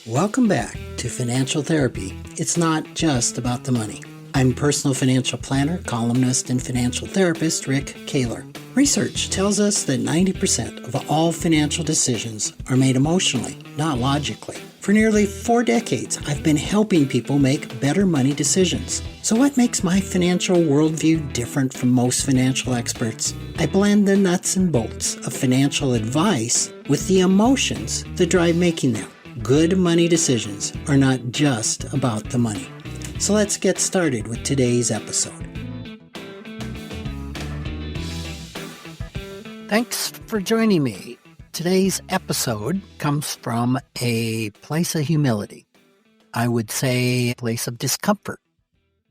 Welcome back to Financial Therapy. It's not just about the money. I'm personal financial planner, columnist, and financial therapist Rick Kaler. Research tells us that 90% of all financial decisions are made emotionally, not logically. For nearly 4 decades, I've been helping people make better money decisions. So what makes my financial worldview different from most financial experts? I blend the nuts and bolts of financial advice with the emotions that drive making them. Good money decisions are not just about the money. So let's get started with today's episode. Thanks for joining me. Today's episode comes from a place of humility. I would say a place of discomfort.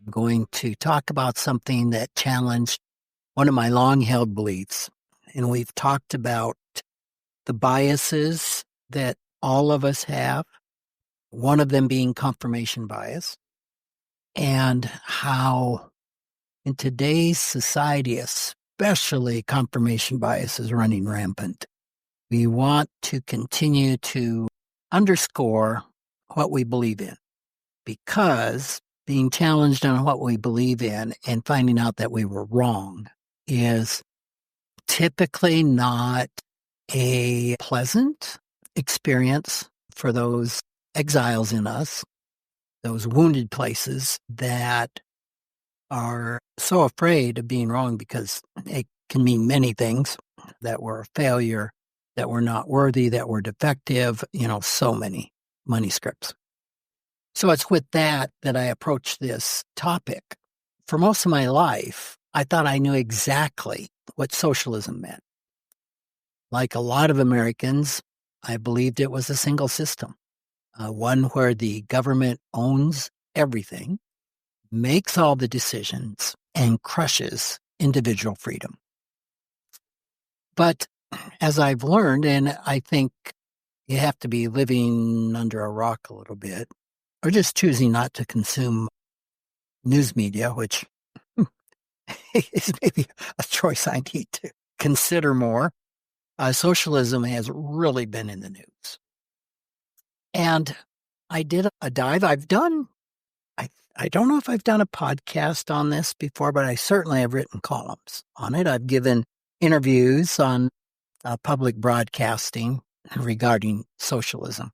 I'm going to talk about something that challenged one of my long-held beliefs. And we've talked about the biases that all of us have, one of them being confirmation bias, and how in today's society, especially confirmation bias is running rampant. We want to continue to underscore what we believe in, because being challenged on what we believe in and finding out that we were wrong is typically not a pleasant experience for those exiles in us, those wounded places that are so afraid of being wrong, because it can mean many things, that we're a failure, that we're not worthy, that we're defective, so many money scripts. So it's with that I approach this topic. For most of my life, I thought I knew exactly what socialism meant. Like a lot of Americans, I believed it was a single system, one where the government owns everything, makes all the decisions, and crushes individual freedom. But as I've learned, and I think you have to be living under a rock a little bit, or just choosing not to consume news media, which is maybe a choice I need to consider more. Socialism has really been in the news. And I did a dive. I don't know if I've done a podcast on this before, but I certainly have written columns on it. I've given interviews on public broadcasting regarding socialism,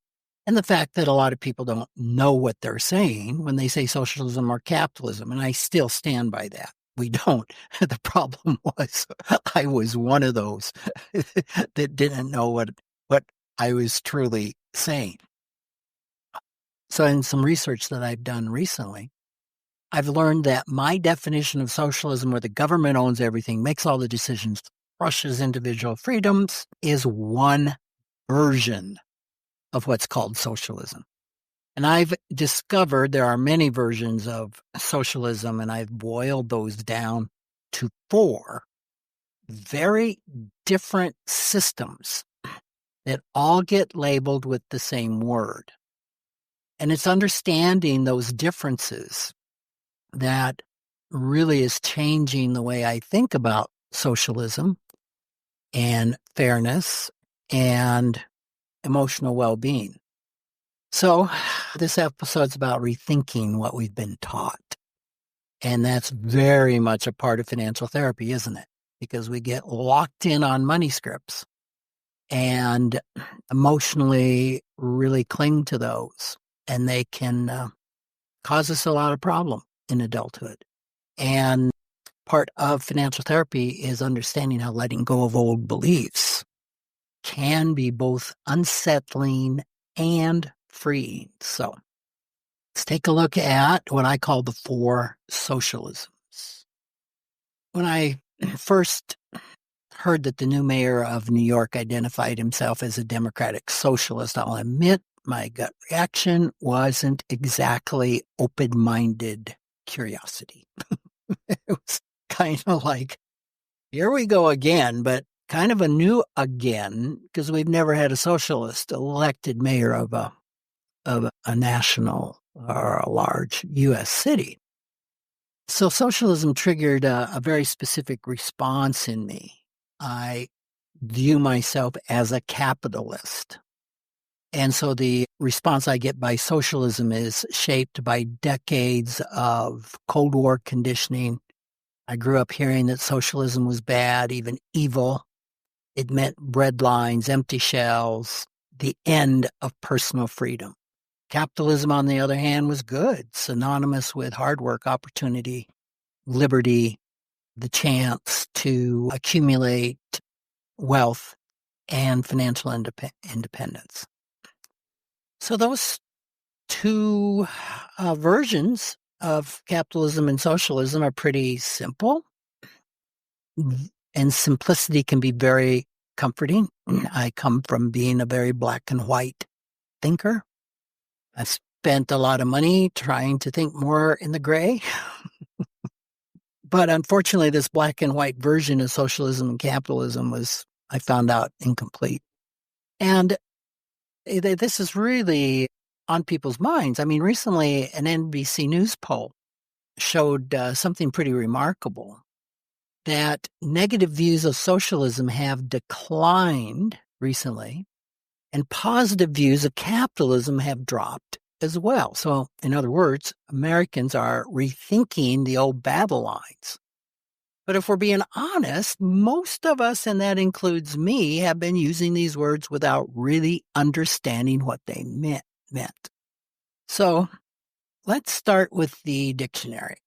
and the fact that a lot of people don't know what they're saying when they say socialism or capitalism, and I still stand by that. We don't. The problem was I was one of those that didn't know what I was truly saying. So in some research that I've done recently, I've learned that my definition of socialism, where the government owns everything, makes all the decisions, crushes individual freedoms, is one version of what's called socialism. And I've discovered there are many versions of socialism, and I've boiled those down to 4 very different systems that all get labeled with the same word. And it's understanding those differences that really is changing the way I think about socialism and fairness and emotional well-being. So this episode's about rethinking what we've been taught. And that's very much a part of financial therapy, isn't it? Because we get locked in on money scripts and emotionally really cling to those. And they can cause us a lot of problem in adulthood. And part of financial therapy is understanding how letting go of old beliefs can be both unsettling and freeing. So let's take a look at what I call the 4 socialisms. When I first heard that the new mayor of New York identified himself as a democratic socialist, I'll admit my gut reaction wasn't exactly open-minded curiosity. It was kind of like, here we go again, but kind of a new again, because we've never had a socialist elected mayor of a national or a large U.S. city. So socialism triggered a very specific response in me. I view myself as a capitalist. And so the response I get by socialism is shaped by decades of Cold War conditioning. I grew up hearing that socialism was bad, even evil. It meant bread lines, empty shells, the end of personal freedom. Capitalism, on the other hand, was good, synonymous with hard work, opportunity, liberty, the chance to accumulate wealth and financial independence. So those two versions of capitalism and socialism are pretty simple, and simplicity can be very comforting. I come from being a very black and white thinker. I spent a lot of money trying to think more in the gray. But unfortunately, this black and white version of socialism and capitalism was, I found out, incomplete. And this is really on people's minds. I mean, recently an NBC News poll showed something pretty remarkable, that negative views of socialism have declined recently, and positive views of capitalism have dropped as well. So, in other words, Americans are rethinking the old battle lines. But if we're being honest, most of us, and that includes me, have been using these words without really understanding what they meant. So, let's start with the dictionary.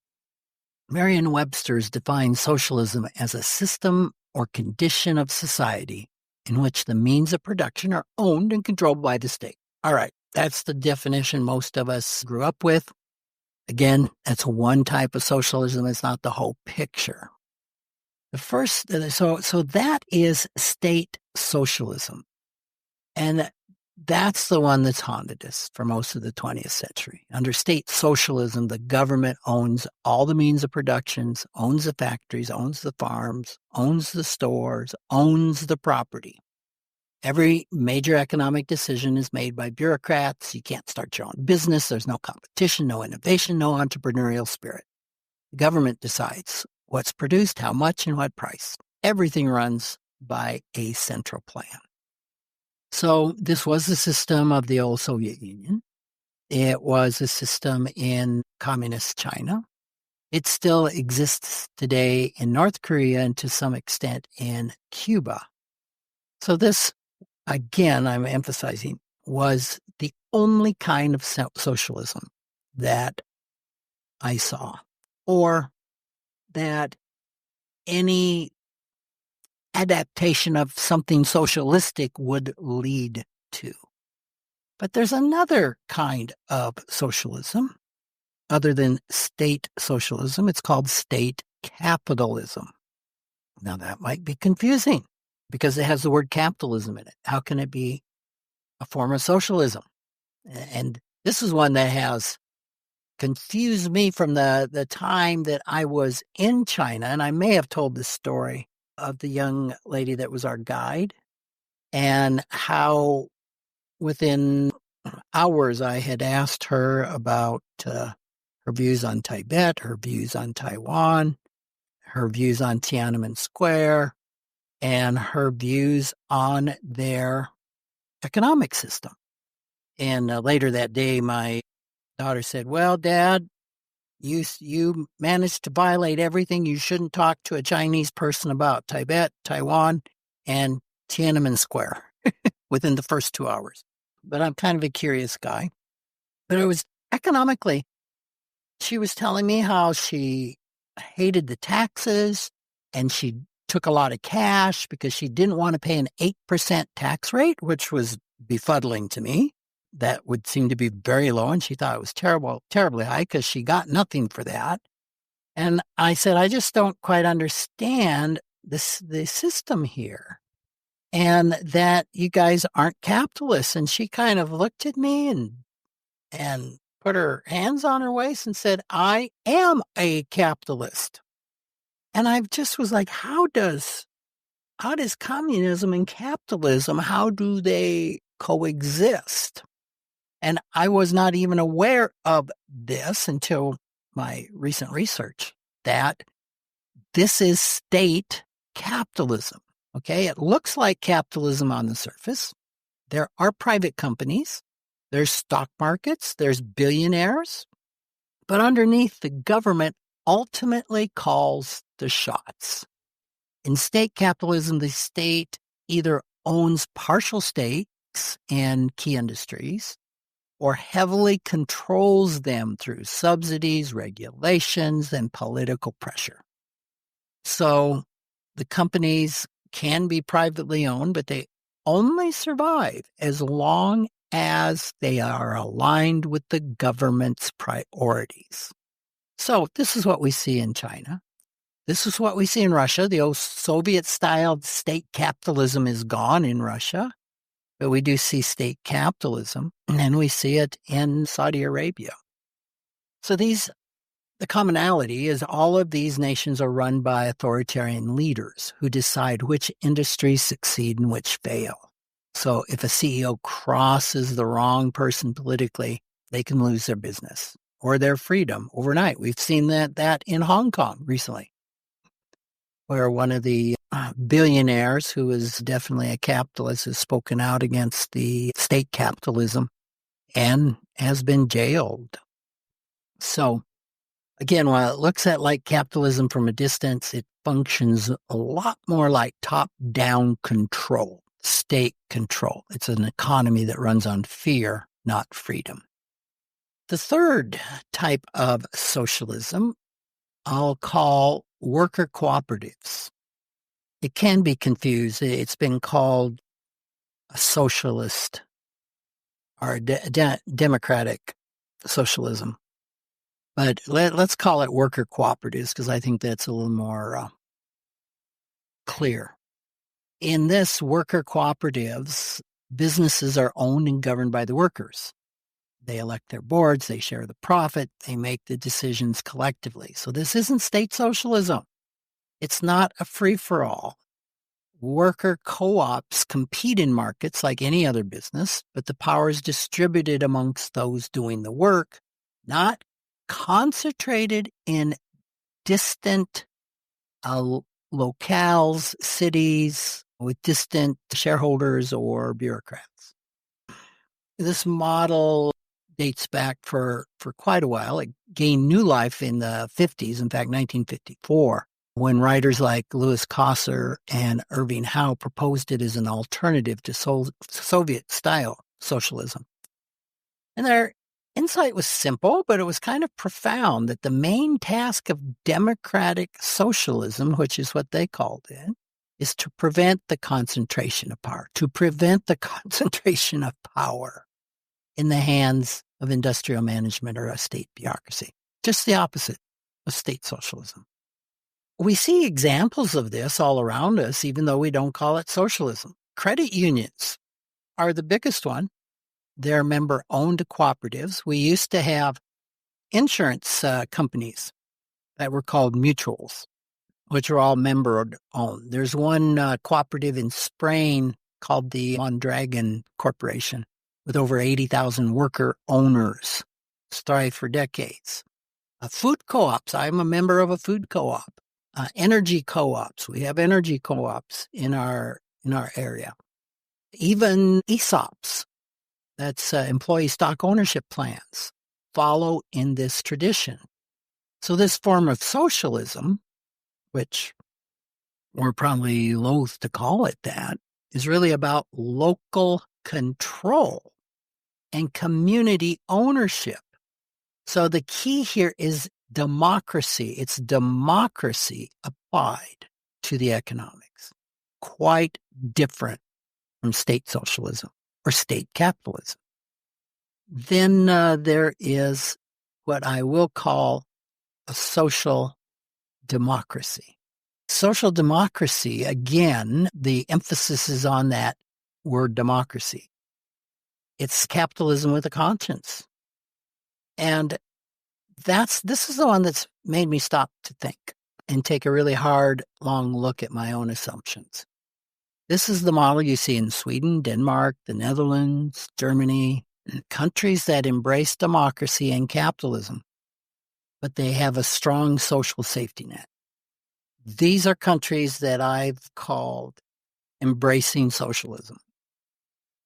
Merriam-Webster's defines socialism as a system or condition of society in which the means of production are owned and controlled by the state. All right, that's the definition most of us grew up with. Again, that's one type of socialism. It's not the whole picture. The first, so that is state socialism. And that's the one that's haunted us for most of the 20th century. Under state socialism, the government owns all the means of production, owns the factories, owns the farms, owns the stores, owns the property. Every major economic decision is made by bureaucrats. You can't start your own business. There's no competition, no innovation, no entrepreneurial spirit. The government decides what's produced, how much, and what price. Everything runs by a central plan. So this was the system of the old Soviet Union. It was a system in communist China. It still exists today in North Korea and to some extent in Cuba. So this, again, I'm emphasizing, was the only kind of socialism that I saw, or that any adaptation of something socialistic would lead to. But there's another kind of socialism other than state socialism. It's called state capitalism. Now that might be confusing because it has the word capitalism in it. How can it be a form of socialism? And this is one that has confused me from the time that I was in China. And I may have told this story of the young lady that was our guide, and how within hours I had asked her about her views on Tibet, her views on Taiwan, her views on Tiananmen Square, and her views on their economic system. And later that day, my daughter said, "Well, Dad, you managed to violate everything. You shouldn't talk to a Chinese person about Tibet, Taiwan, and Tiananmen Square within the first 2 hours." But I'm kind of a curious guy. But it was economically, she was telling me how she hated the taxes and she took a lot of cash because she didn't want to pay an 8% tax rate, which was befuddling to me. That would seem to be very low, and she thought it was terribly high because she got nothing for that. And I said, I just don't quite understand the system here, and that you guys aren't capitalists. And she kind of looked at me and put her hands on her waist and said, "I am a capitalist." And I just was like, how does communism and capitalism, how do they coexist? And I was not even aware of this until my recent research, that this is state capitalism. Okay, it looks like capitalism on the surface. There are private companies, there's stock markets, there's billionaires, but underneath, the government ultimately calls the shots. In state capitalism, the state either owns partial stakes in key industries or heavily controls them through subsidies, regulations, and political pressure. So the companies can be privately owned, but they only survive as long as they are aligned with the government's priorities. So this is what we see in China. This is what we see in Russia. The old Soviet-style state capitalism is gone in Russia, but we do see state capitalism, and we see it in Saudi Arabia. So the commonality is all of these nations are run by authoritarian leaders who decide which industries succeed and which fail. So if a CEO crosses the wrong person politically, they can lose their business or their freedom overnight. We've seen that in Hong Kong recently, where one of the billionaires, who is definitely a capitalist, has spoken out against the state capitalism and has been jailed. So again, while it looks at like capitalism from a distance, it functions a lot more like top-down control, state control. It's an economy that runs on fear, not freedom. The third type of socialism I'll call worker cooperatives. It can be confused. It's been called a socialist or democratic socialism. But let's call it worker cooperatives because I think that's a little more clear. In this worker cooperatives, businesses are owned and governed by the workers. They elect their boards, they share the profit, they make the decisions collectively. So this isn't state socialism. It's not a free-for-all. Worker co-ops compete in markets like any other business, but the power is distributed amongst those doing the work, not concentrated in distant locales, cities with distant shareholders or bureaucrats. This model dates back for quite a while. It gained new life in the 50s, in fact, 1954, when writers like Louis Kosser and Irving Howe proposed it as an alternative to Soviet-style socialism. And their insight was simple, but it was kind of profound, that the main task of democratic socialism, which is what they called it, is to prevent the concentration of power, in the hands of industrial management or a state bureaucracy. Just the opposite of state socialism. We see examples of this all around us, even though we don't call it socialism. Credit unions are the biggest one. They're member-owned cooperatives. We used to have insurance companies that were called mutuals, which are all member-owned. There's one cooperative in Spain called the Mondragon Corporation with over 80,000 worker owners, strive for decades. Food co-ops. I'm a member of a food co-op. Energy co-ops. We have energy co-ops in our area. Even ESOPs. That's employee stock ownership plans, follow in this tradition. So this form of socialism, which we're probably loath to call it that, is really about local control and community ownership. So the key here is democracy. It's democracy applied to the economics. Quite different from state socialism or state capitalism. Then there is what I will call a social democracy. Social democracy, again, the emphasis is on that word democracy. It's capitalism with a conscience. And this is the one that's made me stop to think and take a really hard, long look at my own assumptions. This is the model you see in Sweden, Denmark, the Netherlands, Germany, countries that embrace democracy and capitalism, but they have a strong social safety net. These are countries that I've called embracing socialism.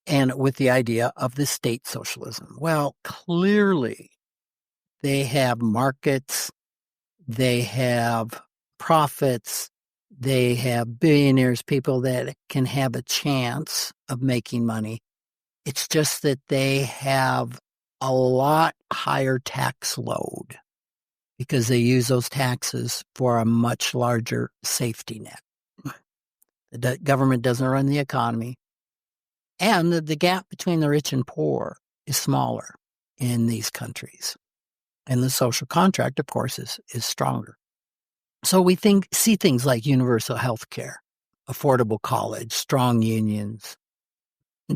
and with the idea of the state socialism. Well, clearly they have markets, they have profits, they have billionaires, people that can have a chance of making money. It's just that they have a lot higher tax load because they use those taxes for a much larger safety net. The government doesn't run the economy. And the gap between the rich and poor is smaller in these countries. And the social contract, of course, is stronger. So we see things like universal health care, affordable college, strong unions,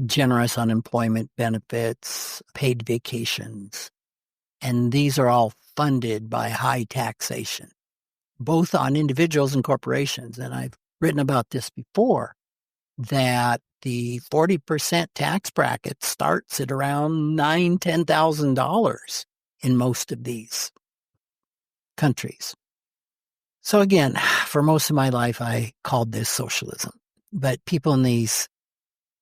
generous unemployment benefits, paid vacations. And these are all funded by high taxation, both on individuals and corporations. And I've written about this before, that the 40% tax bracket starts at around $9,000, $10,000 in most of these countries. So again, for most of my life, I called this socialism. But people in these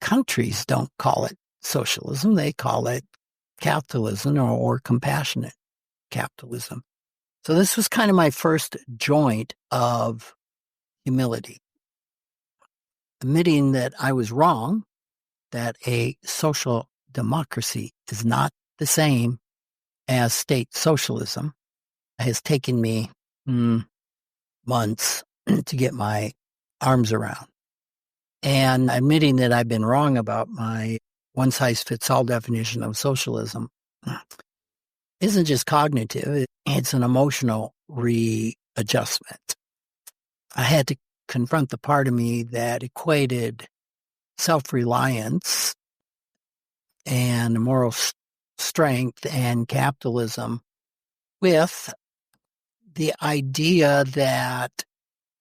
countries don't call it socialism. They call it capitalism or compassionate capitalism. So this was kind of my first joint of humility, admitting that I was wrong, that a social democracy is not the same as state socialism. It has taken me months to get my arms around. And admitting that I've been wrong about my one-size-fits-all definition of socialism isn't just cognitive, it's an emotional readjustment. I had to confront the part of me that equated self-reliance and moral strength and capitalism with the idea that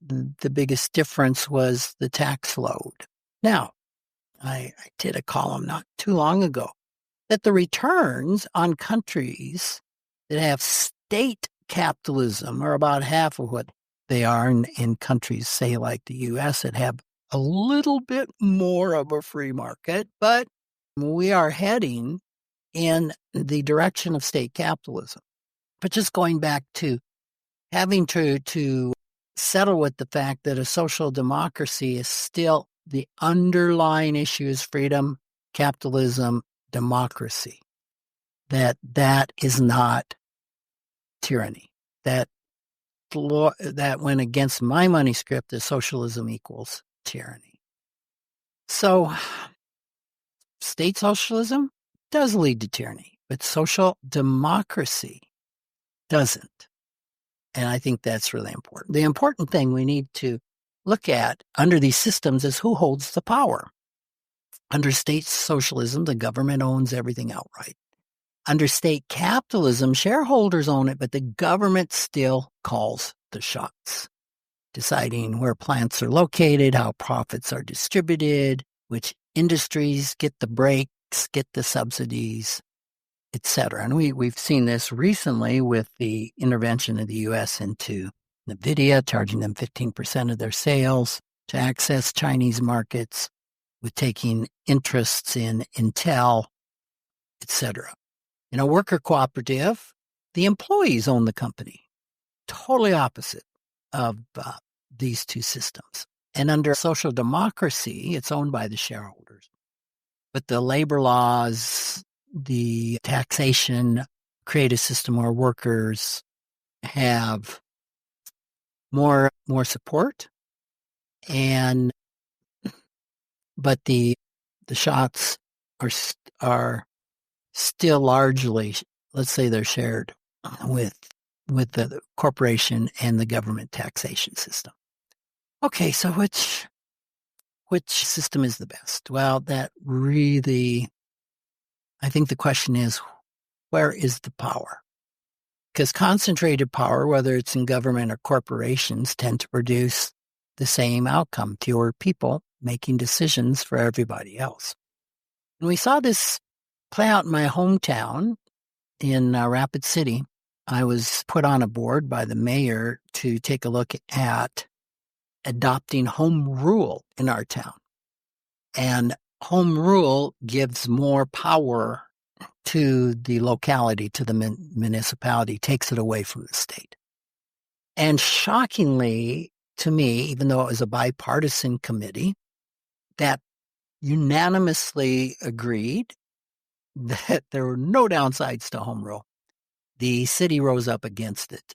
the biggest difference was the tax load. Now, I did a column not too long ago that the returns on countries that have state capitalism are about half of what they are in countries, say, like the U.S., that have a little bit more of a free market, but we are heading in the direction of state capitalism. But just going back to having to settle with the fact that a social democracy is still the underlying issue is freedom, capitalism, democracy. That is not tyranny. That went against my money script that socialism equals tyranny. So state socialism does lead to tyranny, but social democracy doesn't. And I think that's really important. The important thing we need to look at under these systems is who holds the power. Under state socialism, the government owns everything outright. Under state capitalism, shareholders own it, but the government still calls the shots, deciding where plants are located, how profits are distributed, which industries get the breaks, get the subsidies, etc. And we've seen this recently with the intervention of the U.S. into NVIDIA, charging them 15% of their sales to access Chinese markets, with taking interests in Intel, etc. In a worker cooperative, the employees own the company. Totally opposite of these two systems. And under social democracy, it's owned by the shareholders. But the labor laws, the taxation, create a system where workers have more support, but the shots are still largely, let's say, they're shared with the corporation and the government taxation system. Okay, so which system is the best? Well, that really, I think the question is, where is the power? Because concentrated power, whether it's in government or corporations, tend to produce the same outcome, fewer people making decisions for everybody else. And we saw this play out in my hometown in Rapid City. I was put on a board by the mayor to take a look at adopting home rule in our town. And home rule gives more power to the locality, to the municipality, takes it away from the state. And shockingly, to me, even though it was a bipartisan committee that unanimously agreed that there were no downsides to home rule, the city rose up against it.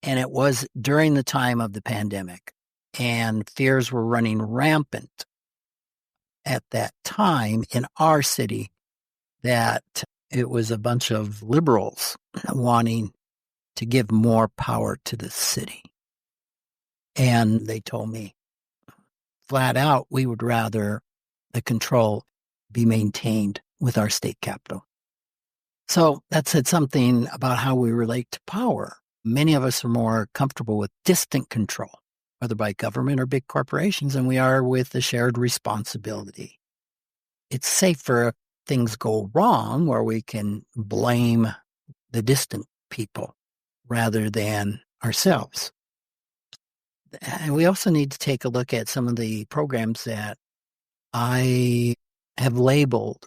And it was during the time of the pandemic, and fears were running rampant at that time in our city that it was a bunch of liberals wanting to give more power to the city. And they told me flat out, we would rather the control be maintained with our state capital. So that said something about how we relate to power. Many of us are more comfortable with distant control, whether by government or big corporations, than we are with the shared responsibility. It's safer if things go wrong where we can blame the distant people rather than ourselves. And we also need to take a look at some of the programs that I have labeled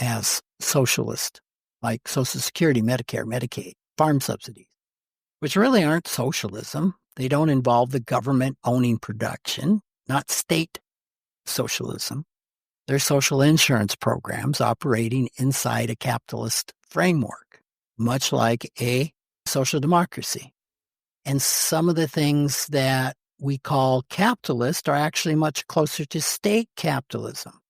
as socialist, like Social Security, Medicare, Medicaid, farm subsidies, which really aren't socialism. They don't involve the government owning production, not state socialism. They're social insurance programs operating inside a capitalist framework, much like a social democracy. And some of the things that we call capitalist are actually much closer to state capitalism.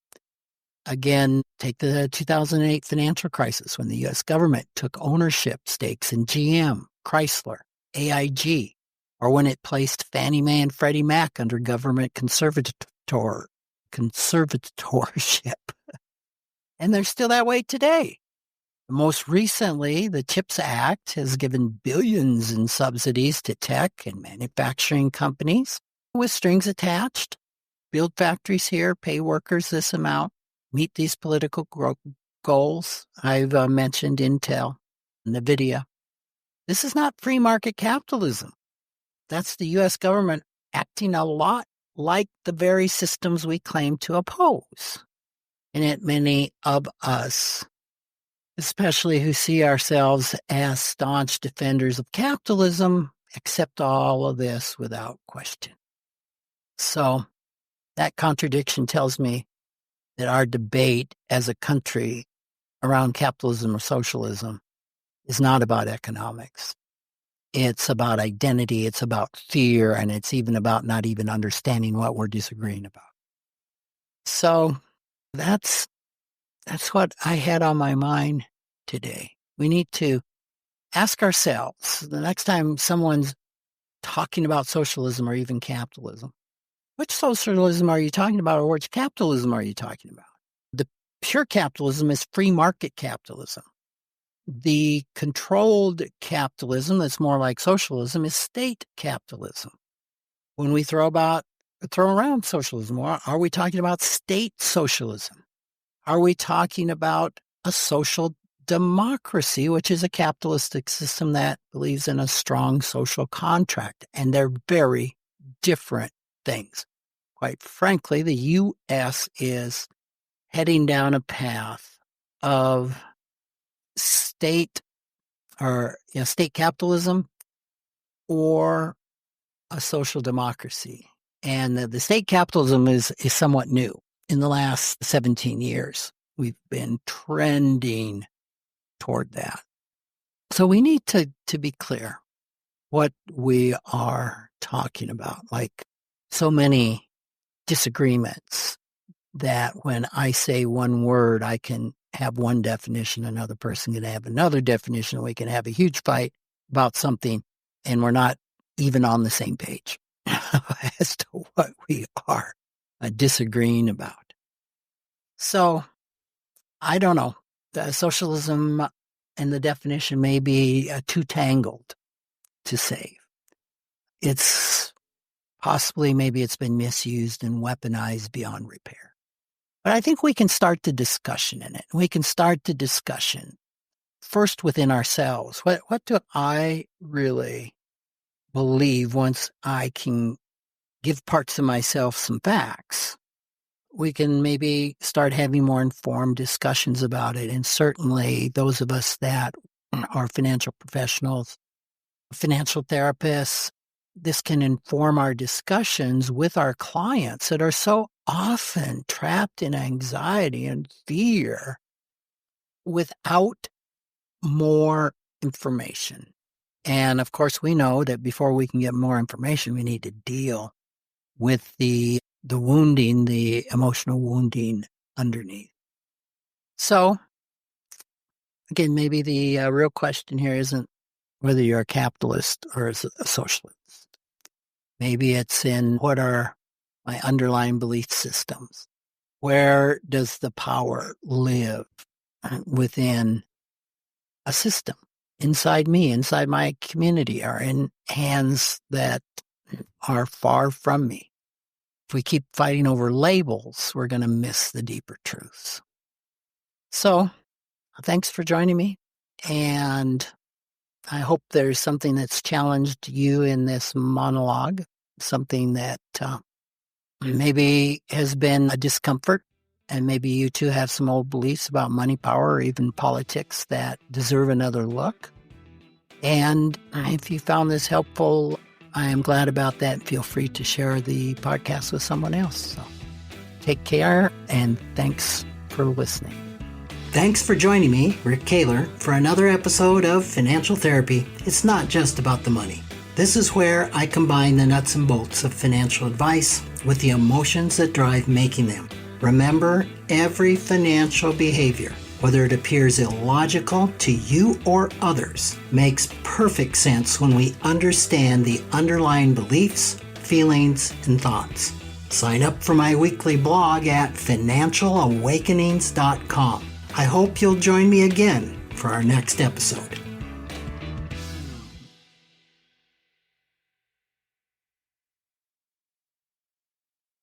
Again, take the 2008 financial crisis when the U.S. government took ownership stakes in GM, Chrysler, AIG, or when it placed Fannie Mae and Freddie Mac under government conservatorship. And they're still that way today. Most recently, the CHIPS Act has given billions in subsidies to tech and manufacturing companies with strings attached. Build factories here, pay workers this amount, meet these political goals. I've mentioned Intel, NVIDIA. This is not free market capitalism. That's the U.S. government acting a lot like the very systems we claim to oppose. And yet many of us, especially who see ourselves as staunch defenders of capitalism, accept all of this without question. So that contradiction tells me that our debate as a country around capitalism or socialism is not about economics. It's about identity, it's about fear, and it's even about not even understanding what we're disagreeing about. So that's what I had on my mind today. We need to ask ourselves, the next time someone's talking about socialism or even capitalism, which socialism are you talking about, or which capitalism are you talking about? The pure capitalism is free market capitalism. The controlled capitalism that's more like socialism is state capitalism. When we throw around socialism, are we talking about state socialism? Are we talking about a social democracy, which is a capitalistic system that believes in a strong social contract? And they're very different things. Quite frankly, the U.S. is heading down a path of state capitalism or a social democracy. And the state capitalism is somewhat new. In the last 17 years, we've been trending toward that. So we need to be clear what we are talking about. Like so many disagreements that when I say one word, I can have one definition, another person can have another definition. We can have a huge fight about something, and we're not even on the same page as to what we are disagreeing about. So I don't know. The socialism and the definition may be too tangled to save. It's possibly, maybe it's been misused and weaponized beyond repair. But I think we can start the discussion in it. We can start the discussion first within ourselves. What do I really believe once I can give parts of myself some facts? we can maybe start having more informed discussions about it. And certainly those of us that are financial professionals, financial therapists, this can inform our discussions with our clients that are so often trapped in anxiety and fear without more information. And of course, we know that before we can get more information, we need to deal with the wounding, the emotional wounding underneath. So, again, maybe the real question here isn't whether you're a capitalist or a socialist. Maybe it's in what are my underlying belief systems? Where does the power live within a system? Inside me, inside my community, or in hands that are far from me? If we keep fighting over labels, we're going to miss the deeper truths. So, thanks for joining me. And I hope there's something that's challenged you in this monologue, something that maybe has been a discomfort. And maybe you too have some old beliefs about money, power, or even politics that deserve another look. And if you found this helpful, I am glad about that. Feel free to share the podcast with someone else. So take care, and thanks for listening. Thanks for joining me, Rick Kaler, for another episode of Financial Therapy. It's not just about the money. This is where I combine the nuts and bolts of financial advice with the emotions that drive making them. Remember, every financial behavior, whether it appears illogical to you or others, makes perfect sense when we understand the underlying beliefs, feelings, and thoughts. Sign up for my weekly blog at financialawakenings.com. I hope you'll join me again for our next episode.